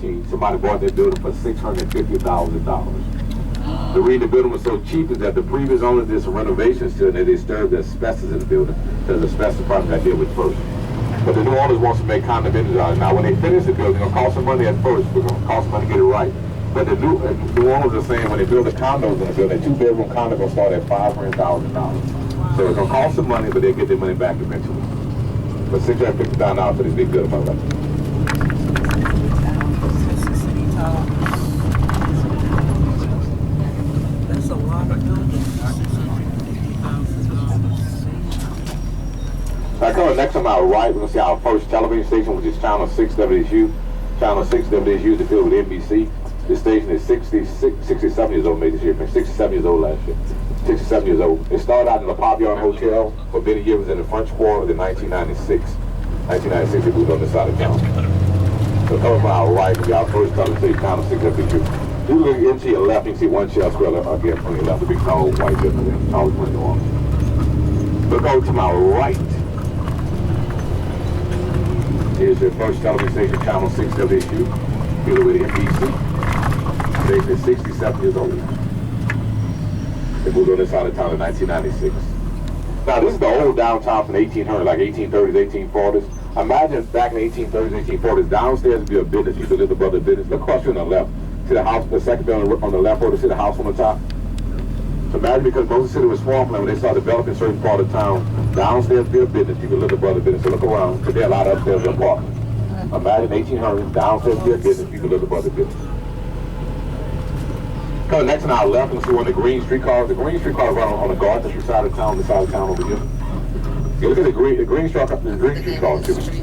2014, somebody bought that building for $650,000. The reason the building was so cheap is that the previous owner did some renovations to it and they disturbed the asbestos in the building. So the asbestos problem got dealt with first. But the new owners wants to make condominiums out of it. Now when they finish the building, it's going to cost some money at first. It's going to cost money to get it right. But the new owners are saying when they build the condos in the building, a 2-bedroom condo going to start at $500,000. So it's going to cost some money, but they'll get their money back eventually. But $650,000 for this big building, my right? That's a lot of buildings. Now coming next on our right, we're going to see our first television station, which is Channel 6 WSU. Channel 6 WSU is affiliated with NBC. This station is 67 years old, made this year. 67 years old last year. 67 years old. It started out in the Pop Yard Hotel. For many years, was in the French Quarter in 1996. 1996, it moved on this side of town. So coming from our right, we our first television station, Channel 6 WSU. You look into your left, you can see one shell square again on your left, a big tall white building, tallest one in the world. Look over to my right. Here's your first television station, Channel 6 WSU, affiliated with NBC. Station is 67 years old. They moved on this side of town in 1996. Now this is the old downtown from the 1800s, like 1830s, 1840s. Imagine back in the 1830s, 1840s, downstairs would be a business. You could live above the business. Look across you on the left. See the house, the second building on the left, or see the house on the top? So imagine because most of the city was swampland, when they started developing certain part of town, downstairs be a business, you could live above the business. So look around, today a lot of upstairs are apartments. Imagine 1800s, downstairs be a business, you could live above the business. Coming next on our left, we'll see one of the green streetcars. The green streetcar run on the Gardner Street side of town, this side of town over here. You look at the green streetcar. The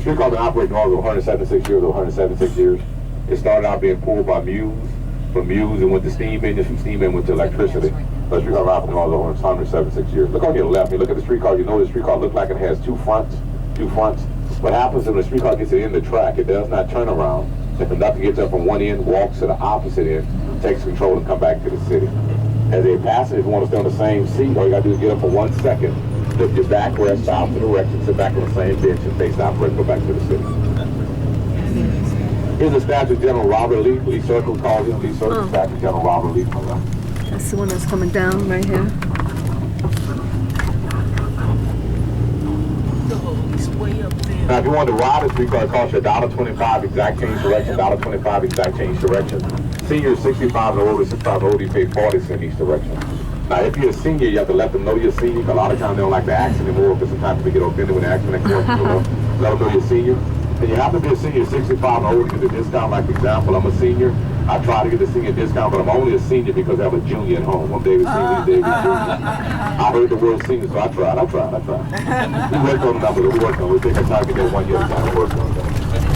streetcar's been operating over 176 years, 176 years. It started out being pulled by mules. From mules, it went to steam engines. From steam engine went to electricity. The streetcar operating over 176 years. Look on your left. You look at the streetcar. You know the streetcar looks like it has two fronts. What happens when the streetcar gets to the end of the track? It does not turn around. The conductor gets up from one end, walks to the opposite end, takes control, and come back to the city. As a passenger, if you want to stay on the same seat, all you got to do is get up for 1 second, flip your backrest, opposite direction, sit back on the same bench, and face the operator, go back to the city. Here's the statue of General Robert Lee. Lee Circle calls him. Lee Circle, statue of General Robert Lee. That's the one that's coming down right here. Now, if you want to ride a streetcar, it costs you $1.25 exact change direction, $1.25 exact change direction. Seniors 65 and older, 65 and older, you pay 40 cents each direction. Now, if you're a senior, you have to let them know you're a senior. A lot of times they don't like to ask anymore because sometimes they get offended when they ask the next one. Let them know you're a senior. And you have to be a senior 65 and older to get a discount. Like, for example, I'm a senior. I try to get the senior discount, but I'm only a senior because I have a junior at home. I'm David Senior, David Junior. I heard the word senior, so I tried. We worked on the numbers. We take our time to get 1 year at a time. We worked on that.